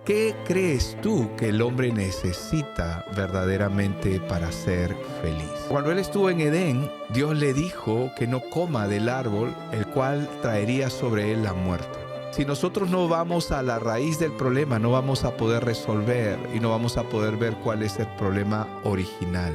¿Qué crees tú que el hombre necesita verdaderamente para ser feliz? Cuando él estuvo en Edén, Dios le dijo que no coma del árbol, el cual traería sobre él la muerte. Si nosotros no vamos a la raíz del problema, no vamos a poder resolver y no vamos a poder ver cuál es el problema original.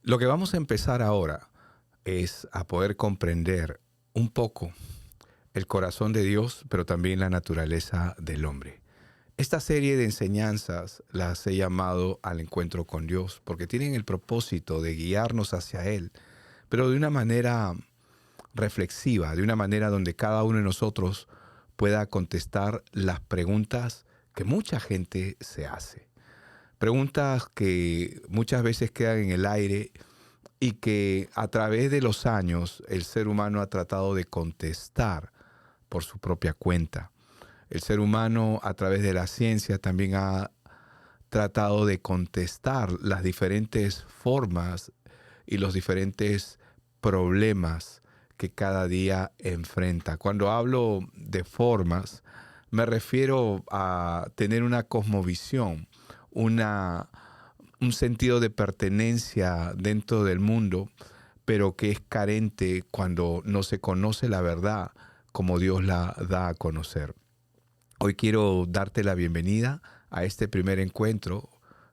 Lo que vamos a empezar ahora es a poder comprender un poco el corazón de Dios, pero también la naturaleza del hombre. Esta serie de enseñanzas las he llamado Al Encuentro con Dios, porque tienen el propósito de guiarnos hacia Él, pero de una manera reflexiva, de una manera donde cada uno de nosotros pueda contestar las preguntas que mucha gente se hace. Preguntas que muchas veces quedan en el aire y que a través de los años el ser humano ha tratado de contestar por su propia cuenta. El ser humano a través de la ciencia también ha tratado de contestar las diferentes formas y los diferentes problemas que cada día enfrenta. Cuando hablo de formas, me refiero a tener una cosmovisión, un sentido de pertenencia dentro del mundo, pero que es carente cuando no se conoce la verdad como Dios la da a conocer. Hoy quiero darte la bienvenida a este primer encuentro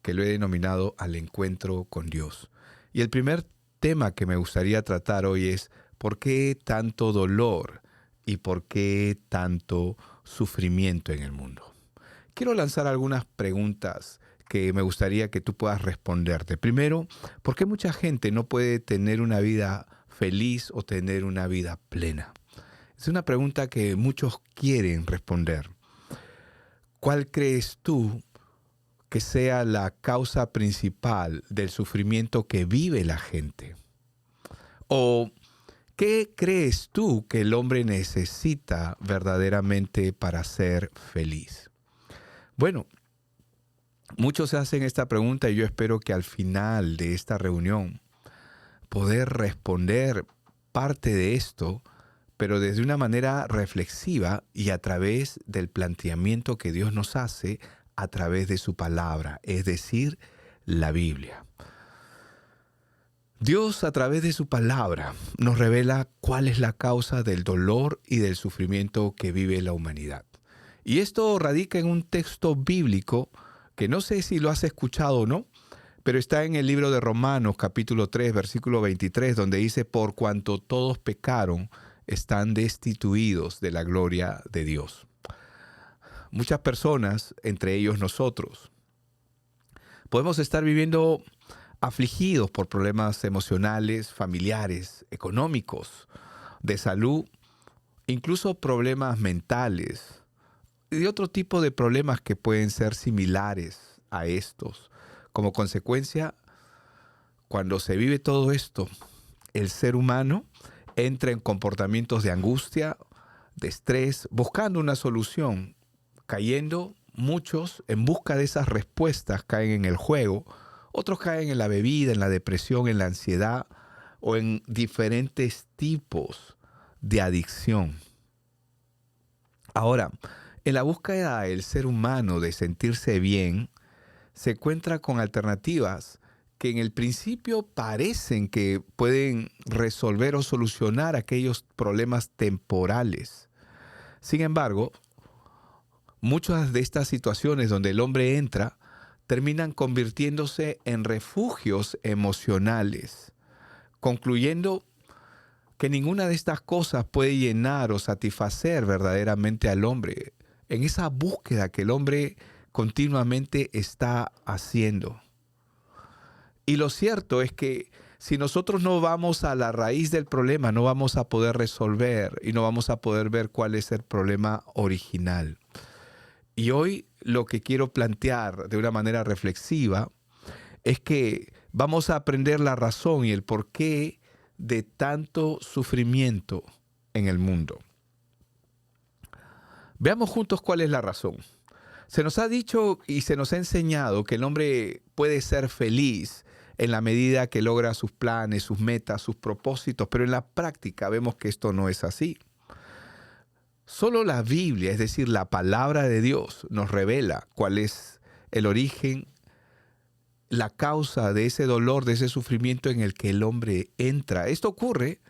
que lo he denominado Al Encuentro con Dios. Y el primer tema que me gustaría tratar hoy es ¿por qué tanto dolor y por qué tanto sufrimiento en el mundo? Quiero lanzar algunas preguntas que me gustaría que tú puedas responderte. Primero, ¿por qué mucha gente no puede tener una vida feliz o tener una vida plena? Es una pregunta que muchos quieren responder. ¿Cuál crees tú que sea la causa principal del sufrimiento que vive la gente? ¿O qué crees tú que el hombre necesita verdaderamente para ser feliz? Bueno, muchos se hacen esta pregunta y yo espero que al final de esta reunión poder responder parte de esto, pero desde una manera reflexiva y a través del planteamiento que Dios nos hace a través de su palabra, es decir, la Biblia. Dios a través de su palabra nos revela cuál es la causa del dolor y del sufrimiento que vive la humanidad. Y esto radica en un texto bíblico que no sé si lo has escuchado o no, pero está en el libro de Romanos capítulo 3, versículo 23, donde dice, por cuanto todos pecaron, están destituidos de la gloria de Dios. Muchas personas, entre ellos nosotros, podemos estar viviendo afligidos por problemas emocionales, familiares, económicos, de salud, incluso problemas mentales y de otro tipo de problemas que pueden ser similares a estos. Como consecuencia, cuando se vive todo esto, el ser humano entra en comportamientos de angustia, de estrés, buscando una solución, cayendo muchos en busca de esas respuestas, caen en el juego, otros caen en la bebida, en la depresión, en la ansiedad o en diferentes tipos de adicción. Ahora, en la búsqueda del ser humano de sentirse bien, se encuentra con alternativas que en el principio parecen que pueden resolver o solucionar aquellos problemas temporales. Sin embargo, muchas de estas situaciones donde el hombre entra terminan convirtiéndose en refugios emocionales, concluyendo que ninguna de estas cosas puede llenar o satisfacer verdaderamente al hombre en esa búsqueda que el hombre continuamente está haciendo. Y lo cierto es que si nosotros no vamos a la raíz del problema, no vamos a poder resolver y no vamos a poder ver cuál es el problema original. Y hoy lo que quiero plantear de una manera reflexiva es que vamos a aprender la razón y el porqué de tanto sufrimiento en el mundo. Veamos juntos cuál es la razón. Se nos ha dicho y se nos ha enseñado que el hombre puede ser feliz en la medida que logra sus planes, sus metas, sus propósitos, pero en la práctica vemos que esto no es así. Solo la Biblia, es decir, la palabra de Dios, nos revela cuál es el origen, la causa de ese dolor, de ese sufrimiento en el que el hombre entra. Esto ocurre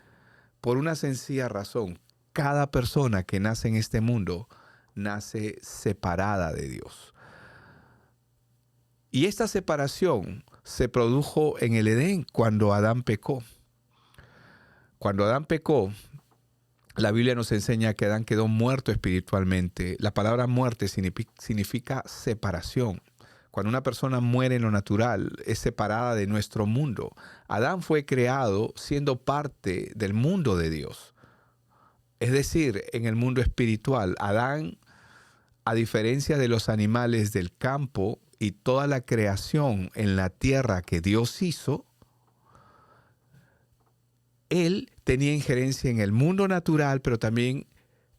por una sencilla razón. Cada persona que nace en este mundo nace separada de Dios. Y esta separación se produjo en el Edén cuando Adán pecó. Cuando Adán pecó, la Biblia nos enseña que Adán quedó muerto espiritualmente. La palabra muerte significa separación. Cuando una persona muere en lo natural, es separada de nuestro mundo. Adán fue creado siendo parte del mundo de Dios. Es decir, en el mundo espiritual, Adán, a diferencia de los animales del campo y toda la creación en la tierra que Dios hizo, él tenía injerencia en el mundo natural, pero también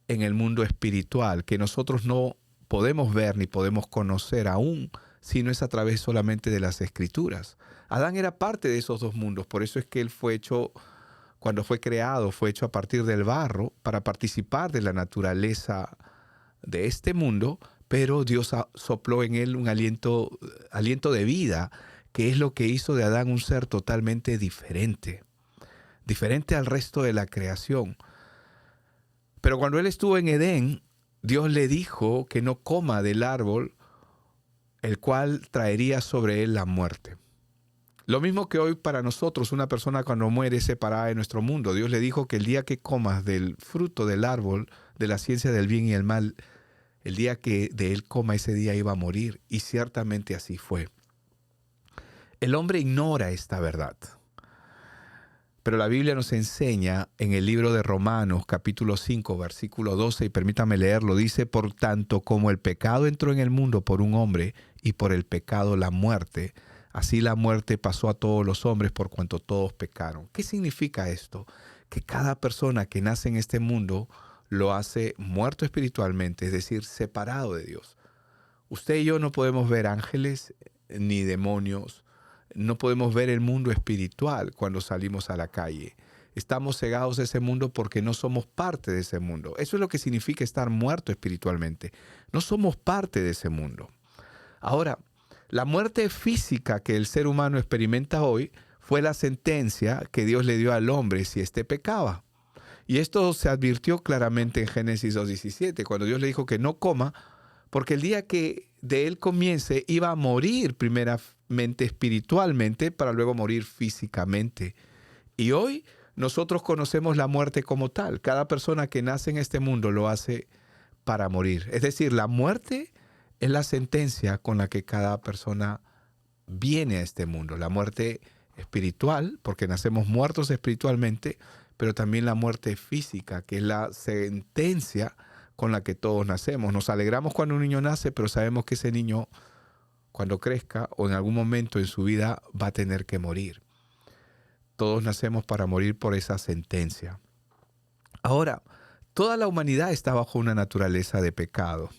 en el mundo espiritual, que nosotros no podemos ver ni podemos conocer aún, sino es a través solamente de las Escrituras. Adán era parte de esos dos mundos, por eso es que él fue hecho, cuando fue creado, fue hecho a partir del barro para participar de la naturaleza de este mundo, pero Dios sopló en él un aliento de vida, que es lo que hizo de Adán un ser totalmente diferente al resto de la creación. Pero cuando él estuvo en Edén, Dios le dijo que no coma del árbol, el cual traería sobre él la muerte. Lo mismo que hoy para nosotros, una persona cuando muere es separada de nuestro mundo. Dios le dijo que el día que comas del fruto del árbol, de la ciencia del bien y el mal, el día que de él coma, ese día iba a morir. Y ciertamente así fue. El hombre ignora esta verdad. Pero la Biblia nos enseña en el libro de Romanos, capítulo 5, versículo 12, y permítame leerlo, dice: por tanto, como el pecado entró en el mundo por un hombre, y por el pecado la muerte, así la muerte pasó a todos los hombres por cuanto todos pecaron. ¿Qué significa esto? Que cada persona que nace en este mundo lo hace muerto espiritualmente, es decir, separado de Dios. Usted y yo no podemos ver ángeles ni demonios. No podemos ver el mundo espiritual cuando salimos a la calle. Estamos cegados de ese mundo porque no somos parte de ese mundo. Eso es lo que significa estar muerto espiritualmente. No somos parte de ese mundo. Ahora, la muerte física que el ser humano experimenta hoy fue la sentencia que Dios le dio al hombre si éste pecaba. Y esto se advirtió claramente en Génesis 2:17, cuando Dios le dijo que no coma, porque el día que de él comience iba a morir primeramente espiritualmente para luego morir físicamente. Y hoy nosotros conocemos la muerte como tal. Cada persona que nace en este mundo lo hace para morir. Es decir, la muerte es la sentencia con la que cada persona viene a este mundo. La muerte espiritual, porque nacemos muertos espiritualmente, pero también la muerte física, que es la sentencia con la que todos nacemos. Nos alegramos cuando un niño nace, pero sabemos que ese niño, cuando crezca o en algún momento en su vida, va a tener que morir. Todos nacemos para morir por esa sentencia. Ahora, toda la humanidad está bajo una naturaleza de pecado.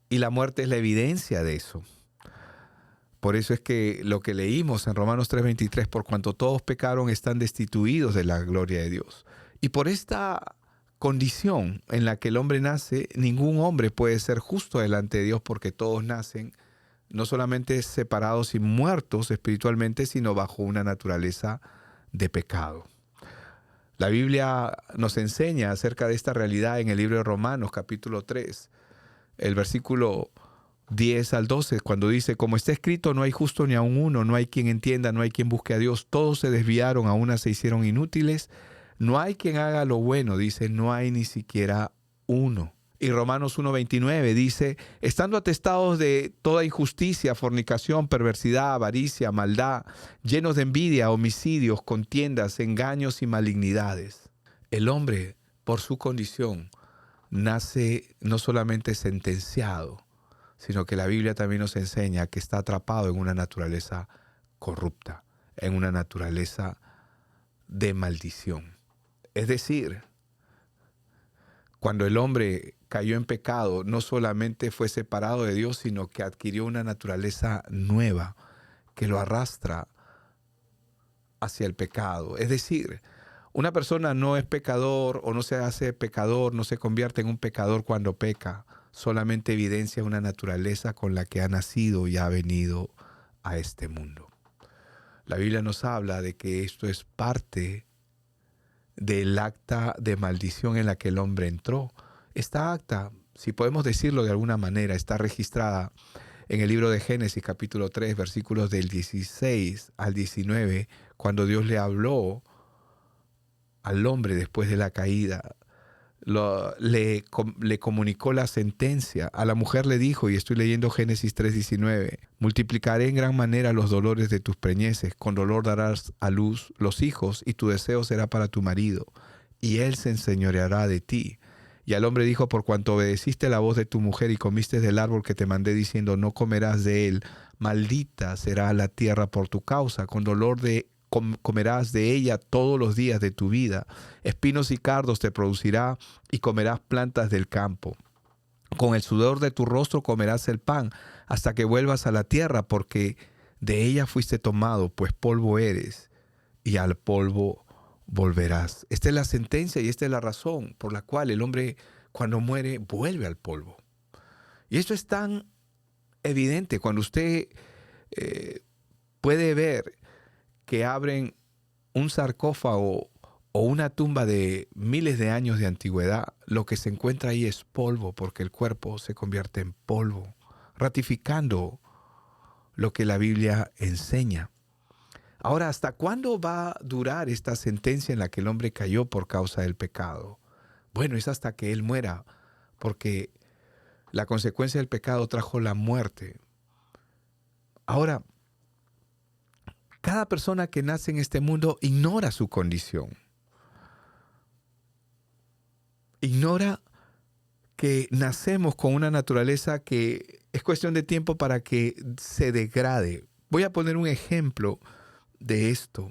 Y la muerte es la evidencia de eso. Por eso es que lo que leímos en Romanos 3:23, por cuanto todos pecaron, están destituidos de la gloria de Dios. Y por esta condición en la que el hombre nace, ningún hombre puede ser justo delante de Dios, porque todos nacen no solamente separados y muertos espiritualmente, sino bajo una naturaleza de pecado. La Biblia nos enseña acerca de esta realidad en el libro de Romanos, capítulo 3, el versículo 10 al 12, cuando dice: como está escrito, no hay justo ni aun uno, no hay quien entienda, no hay quien busque a Dios, todos se desviaron, a una se hicieron inútiles, no hay quien haga lo bueno, dice, no hay ni siquiera uno. Y Romanos 1:29 dice: estando atestados de toda injusticia, fornicación, perversidad, avaricia, maldad, llenos de envidia, homicidios, contiendas, engaños y malignidades. El hombre, por su condición, nace no solamente sentenciado, sino que la Biblia también nos enseña que está atrapado en una naturaleza corrupta, en una naturaleza de maldición. Es decir, cuando el hombre cayó en pecado, no solamente fue separado de Dios, sino que adquirió una naturaleza nueva que lo arrastra hacia el pecado. Es decir, Una persona no es pecador o no se hace pecador, no se convierte en un pecador cuando peca. Solamente evidencia una naturaleza con la que ha nacido y ha venido a este mundo. La Biblia nos habla de que esto es parte del acta de maldición en la que el hombre entró. Esta acta, si podemos decirlo de alguna manera, está registrada en el libro de Génesis capítulo 3, versículos del 16 al 19, cuando Dios le habló al hombre después de la caída. Le comunicó la sentencia. A la mujer le dijo, y estoy leyendo Génesis 3:19, multiplicaré en gran manera los dolores de tus preñeces, con dolor darás a luz los hijos, y tu deseo será para tu marido, y él se enseñoreará de ti. Y al hombre dijo, por cuanto obedeciste la voz de tu mujer y comiste del árbol que te mandé diciendo, no comerás de él, maldita será la tierra por tu causa, con dolor comerás de ella todos los días de tu vida. Espinos y cardos te producirá y comerás plantas del campo. Con el sudor de tu rostro comerás el pan hasta que vuelvas a la tierra, porque de ella fuiste tomado, pues polvo eres y al polvo volverás. Esta es la sentencia y esta es la razón por la cual el hombre cuando muere vuelve al polvo. Y esto es tan evidente cuando usted puede ver que abren un sarcófago o una tumba de miles de años de antigüedad, lo que se encuentra ahí es polvo, porque el cuerpo se convierte en polvo, ratificando lo que la Biblia enseña. Ahora, ¿hasta cuándo va a durar esta sentencia en la que el hombre cayó por causa del pecado? Bueno, es hasta que él muera, porque la consecuencia del pecado trajo la muerte. Ahora, cada persona que nace en este mundo ignora su condición. Ignora que nacemos con una naturaleza que es cuestión de tiempo para que se degrade. Voy a poner un ejemplo de esto.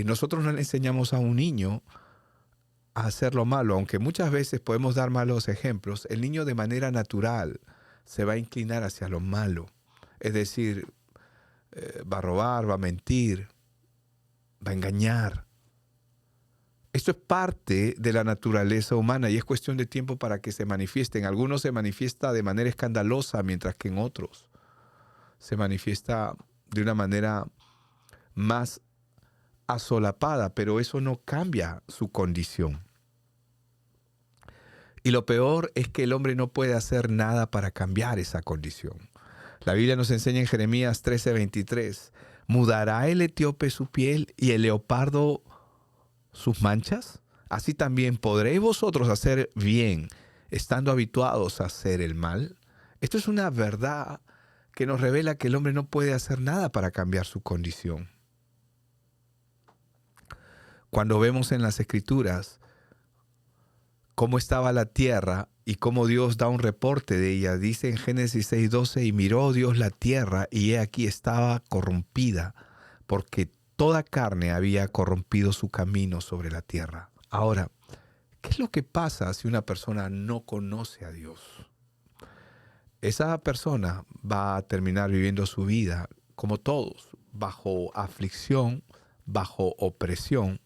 Nosotros no le enseñamos a un niño a hacer lo malo, aunque muchas veces podemos dar malos ejemplos. El niño de manera natural se va a inclinar hacia lo malo. Es decir, va a robar, va a mentir, va a engañar. Esto es parte de la naturaleza humana y es cuestión de tiempo para que se manifieste. En algunos se manifiesta de manera escandalosa, mientras que en otros se manifiesta de una manera más asolapada, pero eso no cambia su condición. Y lo peor es que el hombre no puede hacer nada para cambiar esa condición. La Biblia nos enseña en Jeremías 13:23, ¿mudará el etíope su piel y el leopardo sus manchas? Así también podréis vosotros hacer bien, estando habituados a hacer el mal. Esto es una verdad que nos revela que el hombre no puede hacer nada para cambiar su condición. Cuando vemos en las Escrituras cómo estaba la tierra y cómo Dios da un reporte de ella, dice en Génesis 6:12, y miró Dios la tierra y he aquí estaba corrompida, porque toda carne había corrompido su camino sobre la tierra. Ahora, ¿qué es lo que pasa si una persona no conoce a Dios? Esa persona va a terminar viviendo su vida, como todos, bajo aflicción, bajo opresión,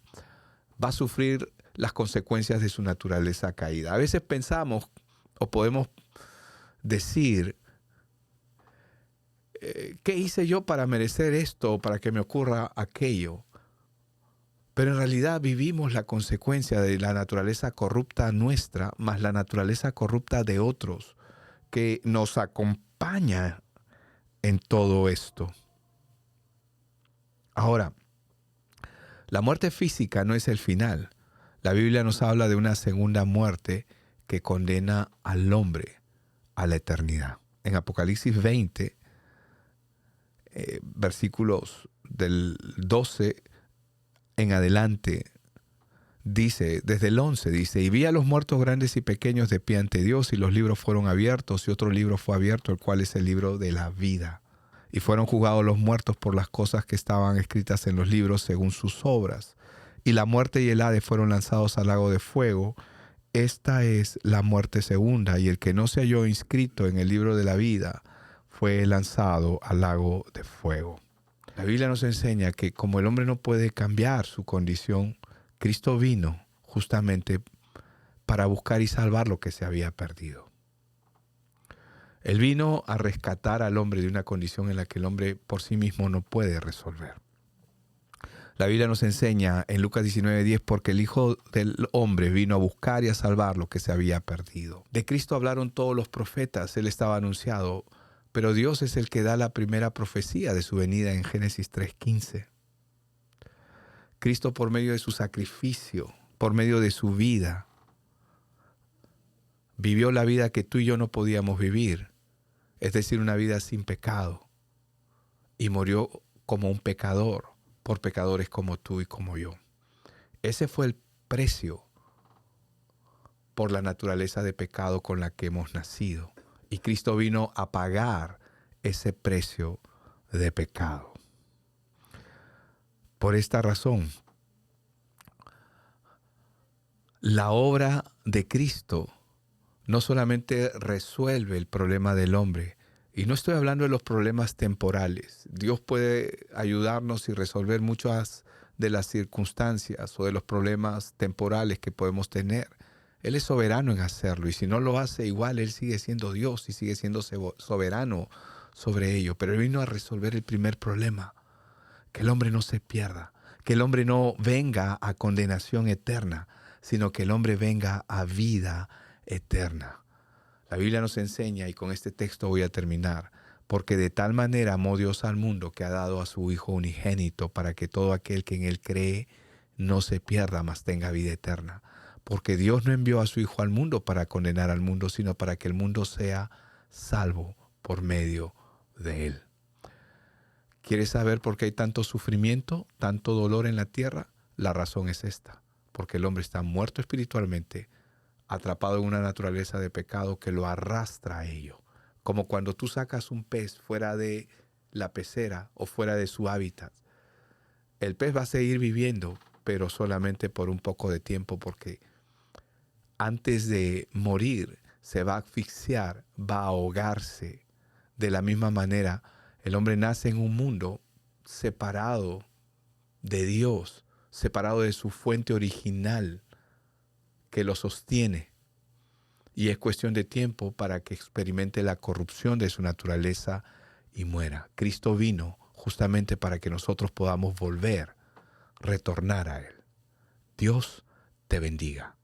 va a sufrir las consecuencias de su naturaleza caída. A veces pensamos o podemos decir, ¿qué hice yo para merecer esto o para que me ocurra aquello? Pero en realidad vivimos la consecuencia de la naturaleza corrupta nuestra, más la naturaleza corrupta de otros, que nos acompaña en todo esto. Ahora, la muerte física no es el final. La Biblia nos habla de una segunda muerte que condena al hombre a la eternidad. En Apocalipsis 20, versículos del 12 en adelante, dice, desde el 11, dice, y vi a los muertos grandes y pequeños de pie ante Dios, y los libros fueron abiertos, y otro libro fue abierto, el cual es el libro de la vida. Y fueron juzgados los muertos por las cosas que estaban escritas en los libros según sus obras. Y la muerte y el Hades fueron lanzados al lago de fuego. Esta es la muerte segunda, y el que no se halló inscrito en el libro de la vida fue lanzado al lago de fuego. La Biblia nos enseña que como el hombre no puede cambiar su condición Cristo vino justamente para buscar y salvar lo que se había perdido. Él vino a rescatar al hombre de una condición en la que el hombre por sí mismo no puede resolver. La Biblia nos enseña en Lucas 19:10, porque el Hijo del Hombre vino a buscar y a salvar lo que se había perdido. De Cristo hablaron todos los profetas, Él estaba anunciado, pero Dios es el que da la primera profecía de su venida en Génesis 3:15. Cristo, por medio de su sacrificio, por medio de su vida, vivió la vida que tú y yo no podíamos vivir, es decir, una vida sin pecado, y murió como un pecador por pecadores como tú y como yo. Ese fue el precio por la naturaleza de pecado con la que hemos nacido, y Cristo vino a pagar ese precio de pecado. Por esta razón, la obra de Cristo no solamente resuelve el problema del hombre, y no estoy hablando de los problemas temporales. Dios puede ayudarnos y resolver muchas de las circunstancias o de los problemas temporales que podemos tener. Él es soberano en hacerlo, y si no lo hace, igual Él sigue siendo Dios y sigue siendo soberano sobre ello. Pero Él vino a resolver el primer problema, que el hombre no se pierda, que el hombre no venga a condenación eterna, sino que el hombre venga a vida eterna. La Biblia nos enseña, y con este texto voy a terminar, porque de tal manera amó Dios al mundo que ha dado a su Hijo unigénito para que todo aquel que en Él cree no se pierda, mas tenga vida eterna. Porque Dios no envió a su Hijo al mundo para condenar al mundo, sino para que el mundo sea salvo por medio de Él. ¿Quieres saber por qué hay tanto sufrimiento, tanto dolor en la tierra? La razón es esta, porque el hombre está muerto espiritualmente, atrapado en una naturaleza de pecado que lo arrastra a ello. Como cuando tú sacas un pez fuera de la pecera o fuera de su hábitat. El pez va a seguir viviendo, pero solamente por un poco de tiempo, porque antes de morir se va a asfixiar, va a ahogarse. De la misma manera, el hombre nace en un mundo separado de Dios, separado de su fuente original que lo sostiene. Y es cuestión de tiempo para que experimente la corrupción de su naturaleza y muera. Cristo vino justamente para que nosotros podamos volver, retornar a Él. Dios te bendiga.